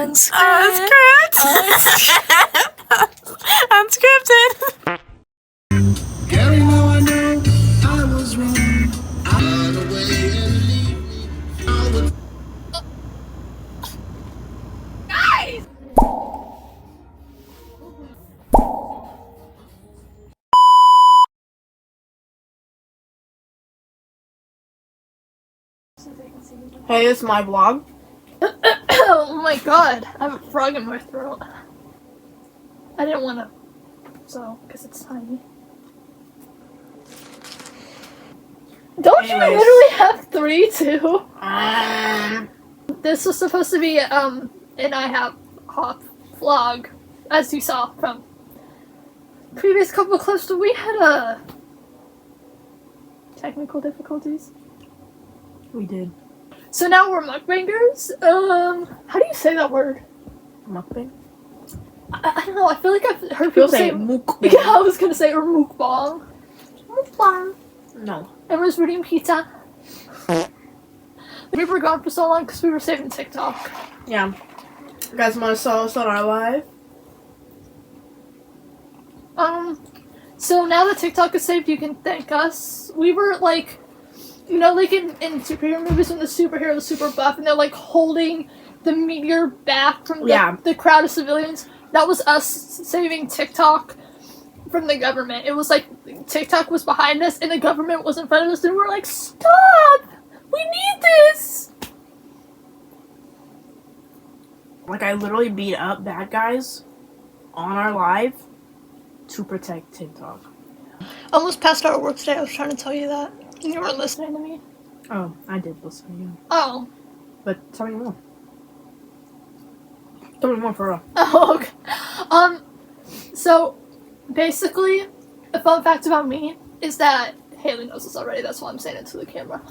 Unscripted. Unscripted. Gary, now I know I was wrong. I ran away and leave me. I would Guys! Hey, it's my vlog. Oh my god, I have a frog in my throat. I didn't want to, so, because it's tiny. Don't you Anyways. literally have 3 too? This was supposed to be, an I have hop vlog, as you saw from previous couple clips, but we had, technical difficulties. We did. So now we're mukbangers. How do you say that word? Mukbang? I don't know, I feel like I've heard people say mukbang. Yeah, I was gonna say or mukbang. Mukbang. No. Everyone's eating pizza. We were gone for so long because we were saving TikTok. Yeah. You guys want to saw us on our live? So now that TikTok is saved, you can thank us. We were like, you know, like in superhero movies when the superhero is super buff and they're like holding the meteor back from the crowd of civilians. That was us saving TikTok from the government. It was like TikTok was behind us and the government was in front of us and we were like, stop! We need this! Like, I literally beat up bad guys on our live to protect TikTok. Almost passed out at work today. I was trying to tell you that. You weren't listening to me. Oh, I did listen to you. Oh. But tell me more. Tell me more for real. Oh, okay. So, basically, a fun fact about me is that Haley knows this already, that's why I'm saying it to the camera.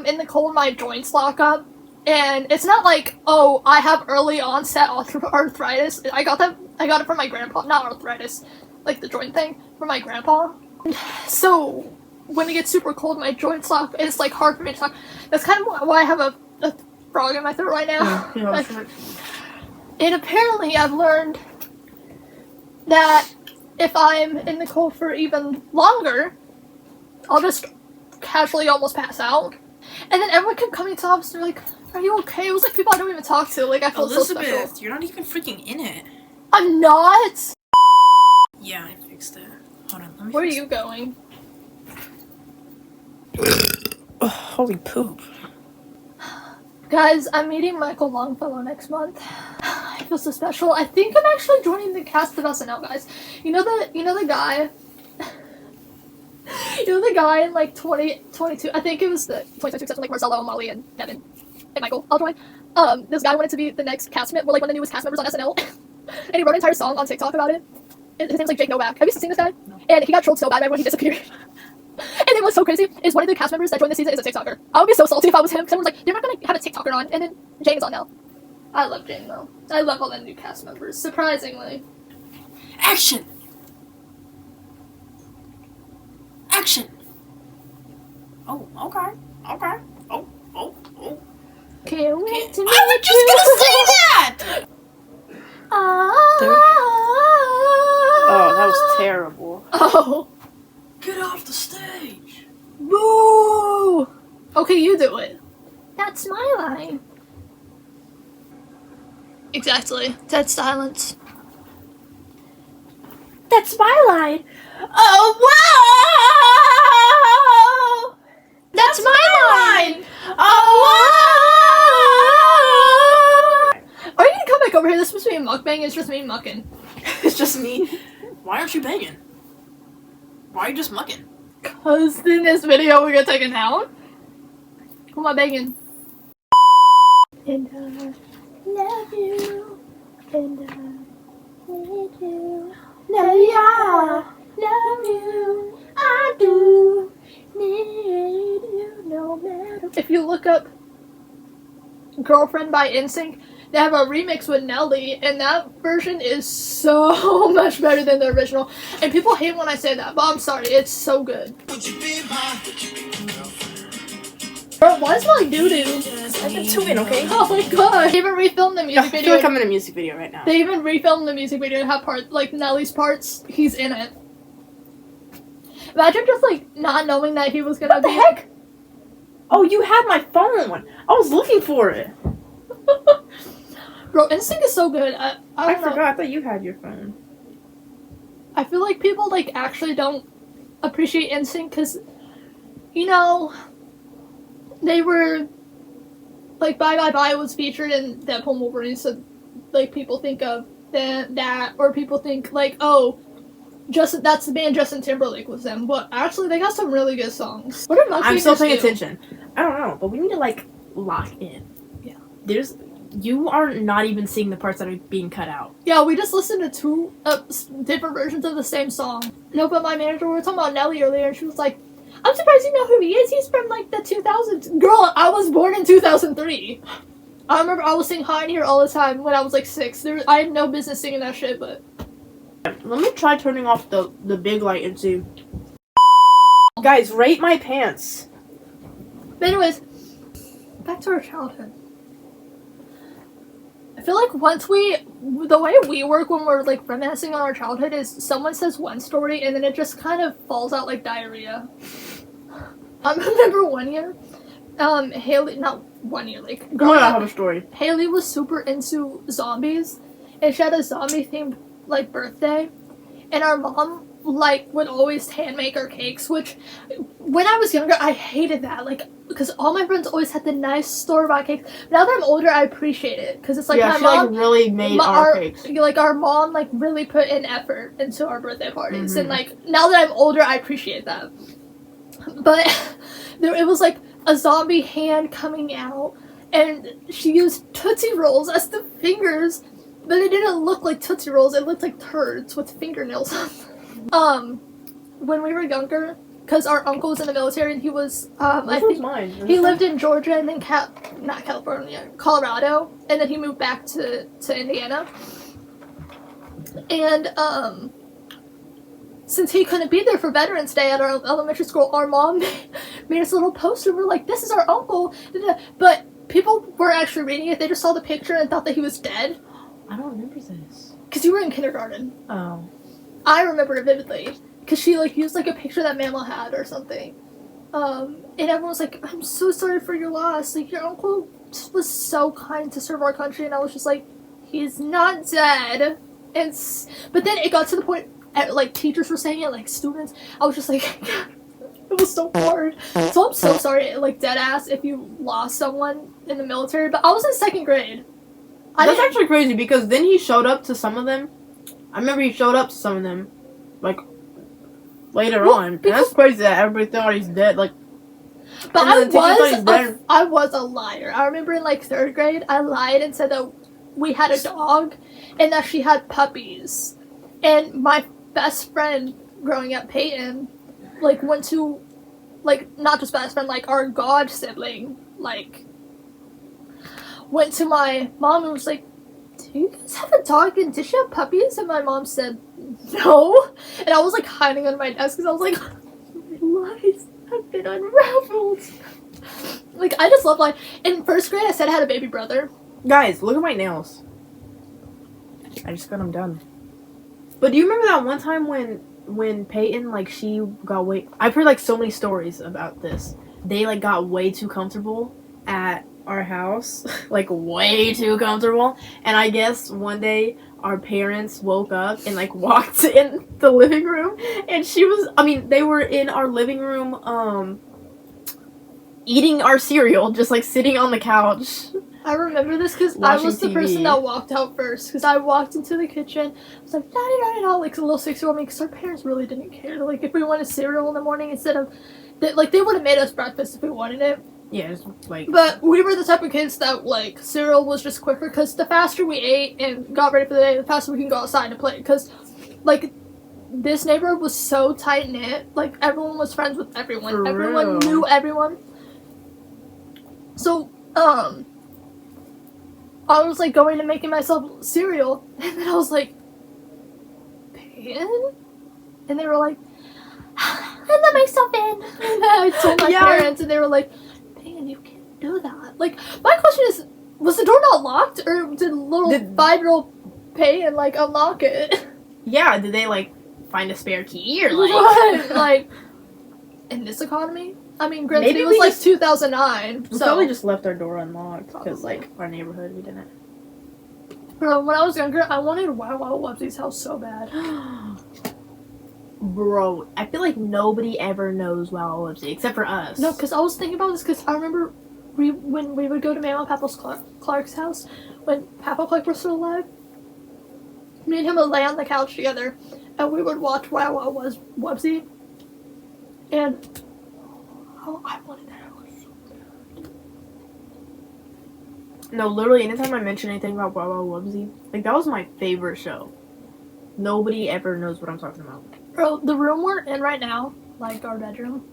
In the cold, my joints lock up, and it's not like, oh, I have early onset arthritis. I got it from my grandpa, not arthritis, like the joint thing, from my grandpa. So, when it gets super cold, my joints lock, and it's like hard for me to talk. That's kind of why I have a frog in my throat right now. Yeah, Like, and apparently I've learned that if I'm in the cold for even longer, I'll just casually almost pass out. And then everyone kept coming to the office and they're like, are you okay? It was like people I don't even talk to. Like, I felt so special. Elizabeth, you're not even freaking in it. I'm not! Yeah, I fixed it. Hold on, let me Where are fix you going? Oh, holy poop. Guys, I'm meeting Michael Longfellow next month. I feel so special. I think I'm actually joining the cast of SNL, guys. You know the guy? You know the guy in like 2022? I think it was the 2022 except for like Marcelo, Molly, and Devin. And Michael, I'll join. This guy wanted to be the next cast member, like one of the newest cast members on SNL. And he wrote an entire song on TikTok about it. His name's like Jake Novak. Have you seen this guy? No. And he got trolled so bad right when he disappeared. And then what's so crazy is one of the cast members that joined the season is a TikToker. I would be so salty if I was him, because everyone's like, you're not gonna have a TikToker on, and then Jane is on now. I love Jane though. I love all the new cast members, surprisingly. Action! Action! Oh, okay. Okay. Oh. Can't wait to meet I was just gonna say that! Oh, that was terrible. Oh. Get off the stage! Boo! Okay, you do it. That's my line. Exactly. Dead silence. That's my line. Oh, wow! That's my line. Oh, wow! Are you gonna come back over here? This is supposed to be a mukbang. It's just me mucking. It's just me. Why aren't you banging? Why are you just mucking? Cause in this video we're gonna take it down. Who am I banging? And I love you. And I need you. Love you. I do need you no matter. If you look up Girlfriend by NSYNC, they have a remix with Nelly, and that version is so much better than the original. And people hate when I say that, but I'm sorry, it's so good. Would you be my Bro, why is my doo-doo? I've been tuning, okay? Oh my god. They even refilmed the I music feel video. like I'm in a music video right now. They even refilmed the music video and have part like Nelly's parts. He's in it. Imagine just like not knowing that he was gonna What the be. heck? Oh, you had my phone. I was looking for it. Bro, Instinct is so good. I don't know. forgot. I thought you had your phone. I feel like people like actually don't appreciate Instinct because, you know, they were like Bye Bye Bye was featured in Deadpool and Wolverine, so like people think of that, or people think like, oh, Justin, that's the band Justin Timberlake was them, but actually they got some really good songs. What are I'm still Mukbangers paying do? attention. I don't know, but we need to like lock in. Yeah. You are not even seeing the parts that are being cut out. Yeah, we just listened to two different versions of the same song. No, but my manager, we were talking about Nelly earlier, and she was like, I'm surprised you know who he is. He's from like the 2000s. Girl, I was born in 2003. I remember I was singing High in Here all the time when I was like 6. I had no business singing that shit, but... Let me try turning off the big light and see. Guys, rate my pants. But anyways, back to our childhood. I feel like the way we work when we're like reminiscing on our childhood is someone says one story and then it just kind of falls out like diarrhea. I remember one year, Haley, not 1 year, like, Go ahead, I have a story. Haley was super into zombies, and she had a zombie-themed, like, birthday, and our mom, like, would always hand-make her cakes, which, when I was younger, I hated that, like, because all my friends always had the nice store-bought cakes. Now that I'm older, I appreciate it, because it's like, yeah, my she mom... like really made our cakes. Like, our mom, like, really put in effort into our birthday parties, and, like, now that I'm older, I appreciate that. But it was, like, a zombie hand coming out, and she used Tootsie Rolls as the fingers, but it didn't look like Tootsie Rolls, it looked like turds with fingernails on. When we were younger, because our uncle was in the military, and he was, I think, he lived in Georgia, and then not California, Colorado, and then he moved back to Indiana, and, since he couldn't be there for Veterans Day at our elementary school, our mom made us a little poster. We're like, this is our uncle. But people weren't actually reading it. They just saw the picture and thought that he was dead. I don't remember this. Because you were in kindergarten. Oh. I remember it vividly. Because she, like, used, like, a picture that Mama had or something. And everyone was like, I'm so sorry for your loss. Like, your uncle was so kind to serve our country. And I was just like, he's not dead. But then it got to the point... like, teachers were saying it, like, students, I was just like, it was so hard. So I'm so sorry, like, dead ass, if you lost someone in the military, but I was in 2nd grade. That's actually crazy, because then he showed up to some of them. I remember he showed up to some of them, like, later on. And that's crazy that everybody thought he's dead, like, but I I was a liar. I remember in, like, 3rd grade, I lied and said that we had a dog, and that she had puppies. And my best friend growing up, Peyton, like, went to, like, not just best friend, like, our god sibling, like, went to my mom and was like, do you guys have a dog and did she have puppies? And my mom said, no. And I was, like, hiding under my desk because I was like, my lies have been unraveled. Like, I just love lying. In 1st grade, I said I had a baby brother. Guys, look at my nails. I just got them done. But do you remember that one time when Peyton, like, she got I've heard, like, so many stories about this. They, like, got way too comfortable at our house. Like, way too comfortable. And I guess one day our parents woke up and, like, walked in the living room. And they were in our living room, eating our cereal, just, like, sitting on the couch. I remember this because I was the TV. person that walked out first. Because I walked into the kitchen. I was like, da-da-da-da-da, like a little 6-year-old me. Because our parents really didn't care. Like, if we wanted cereal in the morning instead of... they would have made us breakfast if we wanted it. Yeah, it's like... But we were the type of kids that, like, cereal was just quicker. Because the faster we ate and got ready for the day, the faster we can go outside and play. Because, like, this neighborhood was so tight-knit. Like, everyone was friends with everyone. For everyone real. knew everyone. So, I was, like, going and making myself cereal, and then I was like, Peyton? And they were like, I let myself in. And then I told my parents, and they were like, man, you can't do that. Like, my question is, was the door not locked, or did little 5-year-old pay and like unlock it? Yeah, did they like find a spare key or like What? Like, in this economy? I mean, granted, Maybe it was we like just- 2009. we so probably just left our door unlocked because Probably. like our neighborhood we didn't. Bro, when I was younger, I wanted Wow Wow Wubbsy's house so bad. Bro, I feel like nobody ever knows Wow Wow Wubsy except for us. No, because I was thinking about this because I remember when we would go to Mama Papa's Clark's house when Papa Clark was still alive. Me and him would lay on the couch together, and we would watch Wow Wow Wubbsy. And oh, I wanted that house so bad. No, literally, anytime I mention anything about Wow Wow Wubsy, like that was my favorite show. Nobody ever knows what I'm talking about. Bro, the room we're in right now, like our bedroom,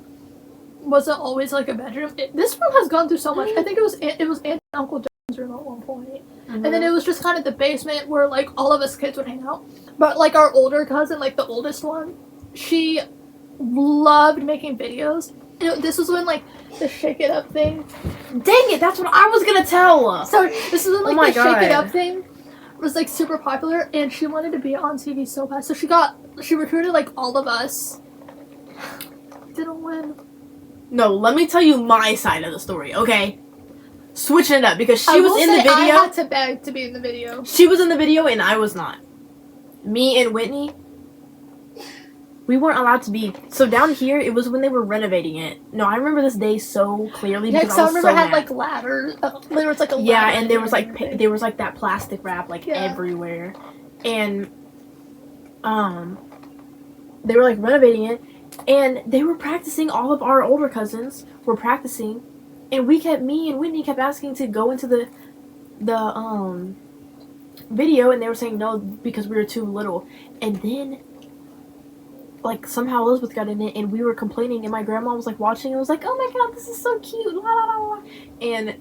wasn't always like a bedroom. This room has gone through so much. I think it was Aunt and Uncle John's room at one point. Mm-hmm. And then it was just kind of the basement where like all of us kids would hang out. But like our older cousin, like the oldest one, she loved making videos. This was when like the Shake It Up thing. Dang it, that's what I was gonna tell. So this is when like my the Shake It God. Up thing was like super popular, and she wanted to be on TV so bad. So she recruited like all of us. Didn't win. No, let me tell you my side of the story, okay? Switching it up because she I was will in the say I video. had to beg to be in the video. She was in the video and I was not. Me and Whitney, we weren't allowed to be. So down here, it was when they were renovating it. No, I remember this day so clearly Yeah, because because I I was remember so it had mad. like ladders. There was like a Yeah, ladder and there was like everything. there was like that plastic wrap like Yeah. everywhere, and they were like renovating it, and they were practicing. All of our older cousins were practicing, and me and Whitney kept asking to go into the video, and they were saying no because we were too little, and then like somehow Elizabeth got in it, and we were complaining, and my grandma was like watching and was like, oh my god, this is so cute, la la la la, and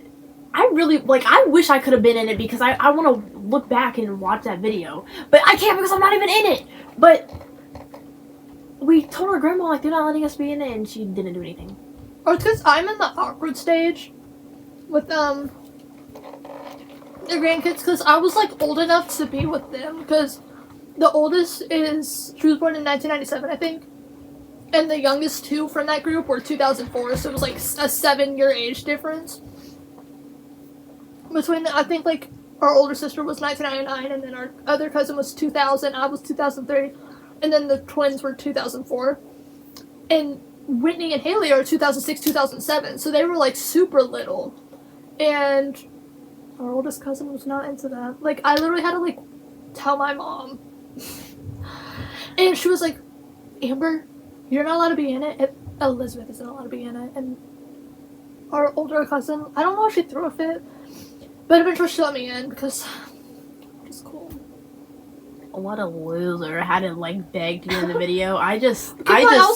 I really, like, I wish I could have been in it because I want to look back and watch that video. But I can't because I'm not even in it. But we told our grandma, like, they're not letting us be in it, and she didn't do anything. Or it's because I'm in the awkward stage with the grandkids, because I was like old enough to be with them, because the oldest she was born in 1997, I think, and the youngest two from that group were 2004, so it was like a 7-year age difference between I think like our older sister was 1999, and then our other cousin was 2000, I was 2003, and then the twins were 2004, and Whitney and Haley are 2006, 2007, so they were like super little, and our oldest cousin was not into that. Like, I literally had to like tell my mom, and she was like, Amber, you're not allowed to be in it. Elizabeth isn't allowed to be in it, and our older cousin, I don't know if she threw a fit, but eventually she let me in because it's cool. What a loser. I had to, like, beg to be in the video. I was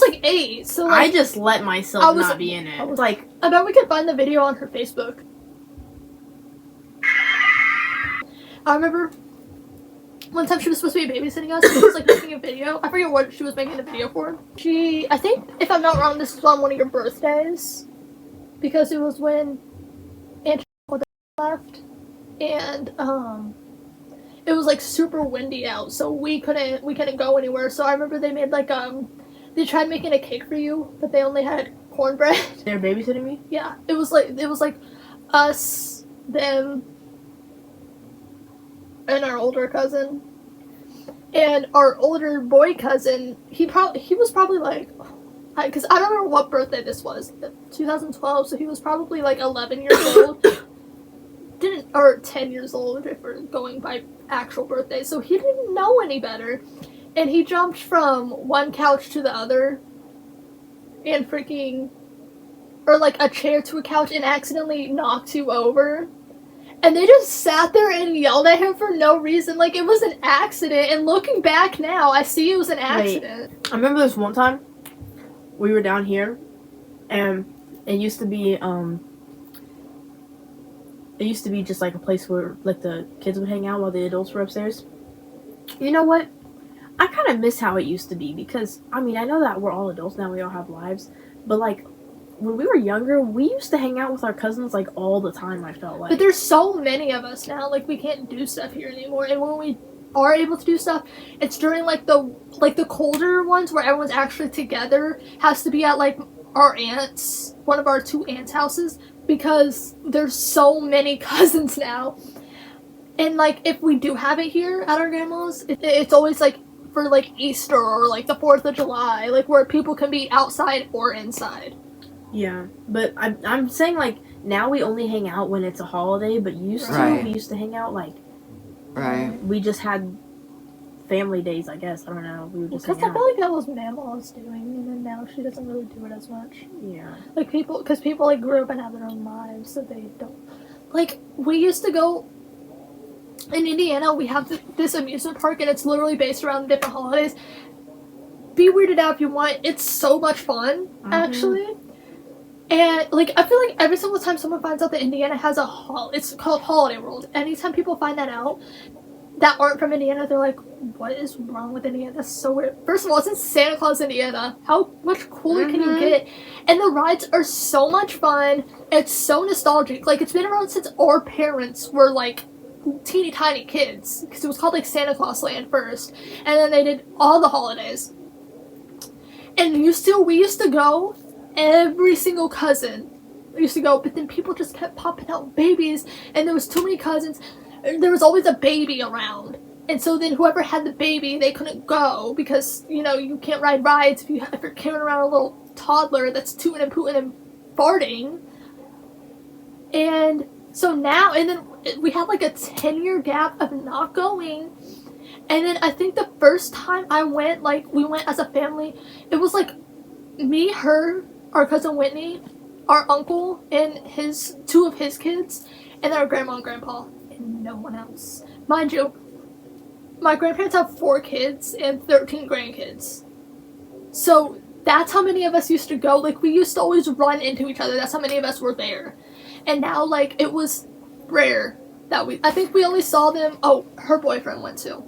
like 8, so like, I just let myself I was- not be in it. I was- Like, I bet we could find the video on her Facebook. I remember one time she was supposed to be babysitting us, and she was like making a video. I forget what she was making the video for. I think, if I'm not wrong, this was on one of your birthdays, because it was when Aunt left, and it was like super windy out, so we couldn't go anywhere. So I remember they made like they tried making a cake for you, but they only had cornbread. they're babysitting me? Yeah, it was like us, them, and our older cousin, and our older boy cousin. He was probably like, because I don't remember what birthday this was, 2012. So he was probably like 11 years old, or 10 years old if we're going by actual birthday. So he didn't know any better, and he jumped from one couch to the other, and or like a chair to a couch, and accidentally knocked you over. And they just sat there and yelled at him for no reason. Like, it was an accident. And looking back now, I see it was an accident. I remember this one time, we were down here, and it used to be just like a place where like the kids would hang out while the adults were upstairs. You know what? I kind of miss how it used to be because, I mean, I know that we're all adults now, we all have lives, but like, when we were younger, we used to hang out with our cousins like all the time. I felt like. But there's so many of us now. Like, we can't do stuff here anymore. And when we are able to do stuff, it's during like the colder ones where everyone's actually together. Has to be at like our aunt's, one of our 2 aunts' houses, because there's so many cousins now. And like, if we do have it here at our grandma's, it's always like for like Easter or like the 4th of July, like where people can be outside or inside. Yeah, but I'm saying like now we only hang out when it's a holiday, but we used to hang out like we just had family days, I guess. I don't know. We would just because I feel like that was Mama's doing, and then now she doesn't really do it as much. Yeah, like people like grew up and have their own lives, so they don't. Like, we used to go in Indiana. We have this amusement park, and it's literally based around different holidays. Be weirded out if you want. It's so much fun, actually. And, like, I feel like every single time someone finds out that Indiana has it's called Holiday World. Anytime people find that out that aren't from Indiana, they're like, what is wrong with Indiana? That's so weird. First of all, it's in Santa Claus, Indiana. How much cooler can you get? And the rides are so much fun. It's so nostalgic. Like, it's been around since our parents were, like, teeny tiny kids. Because it was called, like, Santa Claus Land first. And then they did all the holidays. And we used to go. Every single cousin used to go, but then people just kept popping out babies, and there was too many cousins. There was always a baby around, and so then whoever had the baby, they couldn't go because, you know, you can't ride rides if you're carrying around a little toddler that's tooting and pooting and farting. And so now, and then we had like a 10-year gap of not going. And then I think the first time I went, like, we went as a family, it was like me, her, our cousin Whitney, our uncle, and 2 of his kids, and then our grandma and grandpa, and no one else. Mind you, my grandparents have 4 kids and 13 grandkids. So that's how many of us used to go. Like, we used to always run into each other. That's how many of us were there. And now, like, it was rare that I think we only saw them. Oh, her boyfriend went too.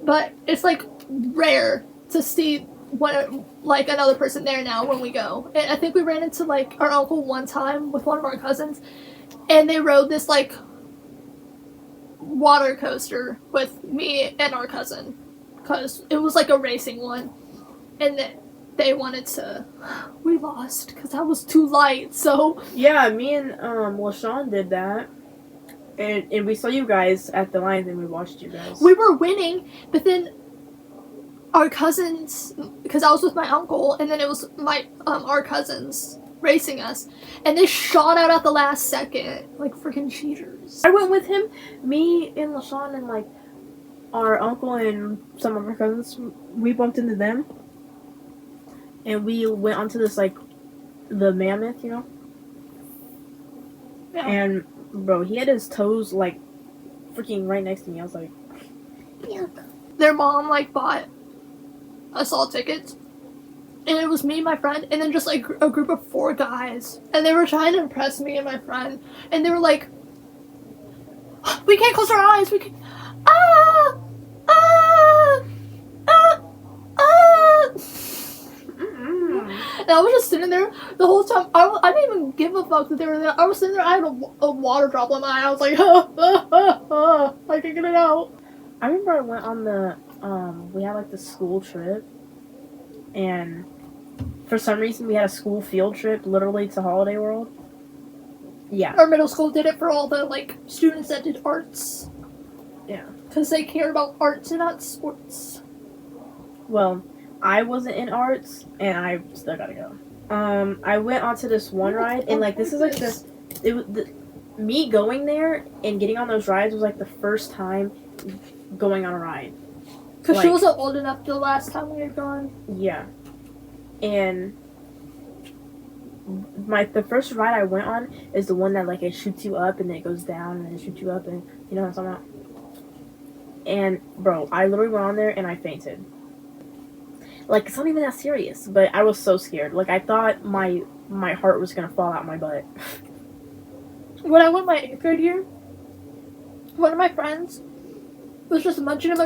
But it's, like, rare to see another person there now when we go. And I think we ran into, like, our uncle one time with one of our cousins, and they rode this, like, water coaster with me and our cousin, because it was, like, a racing one, and they wanted to. We lost because I was too light, so. Yeah, me and LaShawn did that. And we saw you guys at the Lions, and we watched you guys. We were winning, but then our cousins, because I was with my uncle, and then it was our cousins racing us, and they shot out at the last second, like freaking cheaters. I went with him, me and LaShawn, and like our uncle and some of our cousins. We bumped into them, and we went onto this, like, the mammoth, you know. Yeah. And bro, he had his toes like freaking right next to me. I was like, yuck. Their mom, like, bought us all tickets, and it was me and my friend, and then just like a group of 4 guys, and they were trying to impress me and my friend, and they were like, we can't close our eyes, we can, and I was just sitting there the whole time. I didn't even give a fuck that they were there. I was sitting there, I had a water drop in my eye. I was like, I can get it out. I remember I went on the we had like the school trip, and for some reason we had a school field trip literally to Holiday World. Yeah. Our middle school did it for all the, like, students that did arts. Yeah. Because they care about arts and not sports. Well, I wasn't in arts, and I still gotta go. I went onto this one ride, and like this is like this. Me going there and getting on those rides was like the first time going on a ride. Because she wasn't old enough the last time we had gone. Yeah. And the first ride I went on is the one that, like, it shoots you up and then it goes down and then it shoots you up, and you know what I'm talking about? And bro, I literally went on there and I fainted. Like, it's not even that serious, but I was so scared. Like, I thought my heart was gonna fall out my butt. When I went my 8th grade year, one of my friends was just munching on,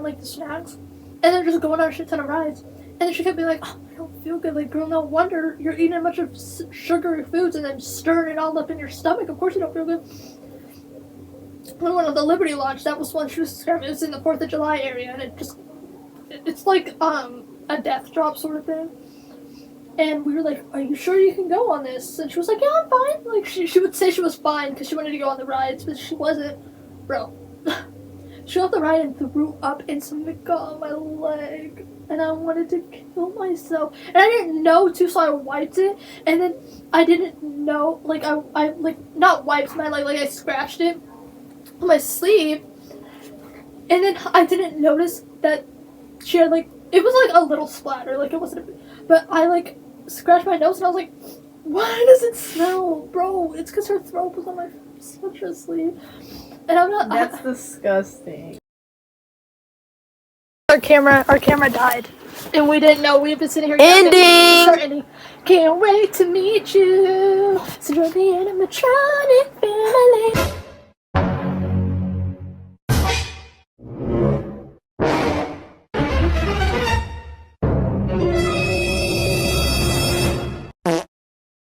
like, the snacks, and then just going on a shit ton of rides. And then she kept being like, oh, I don't feel good. Like, girl, no wonder you're eating a bunch of sugary foods and then stirring it all up in your stomach. Of course you don't feel good. When we went on the Liberty launch, that was one she was describing. It was in the 4th of July area, and it's like a death drop sort of thing. And we were like, are you sure you can go on this? And she was like, yeah, I'm fine. Like, she would say she was fine because she wanted to go on the rides, but she wasn't. Bro. She got off the ride and threw up and something got on my leg. And I wanted to kill myself. And I didn't know too, so I wiped it. And then I didn't know, like, I like, not wiped my leg, like I scratched it on my sleeve. And then I didn't notice that she had, like, it was like a little splatter. Like, it wasn't but I, like, scratched my nose and I was like, why does it smell? Bro, it's because her throat was on my sweatshirt sleeve. And I'm not. That's disgusting. Our camera died, and we didn't know. We've been sitting here. Ending. Can't wait to meet you. So you're the animatronic family.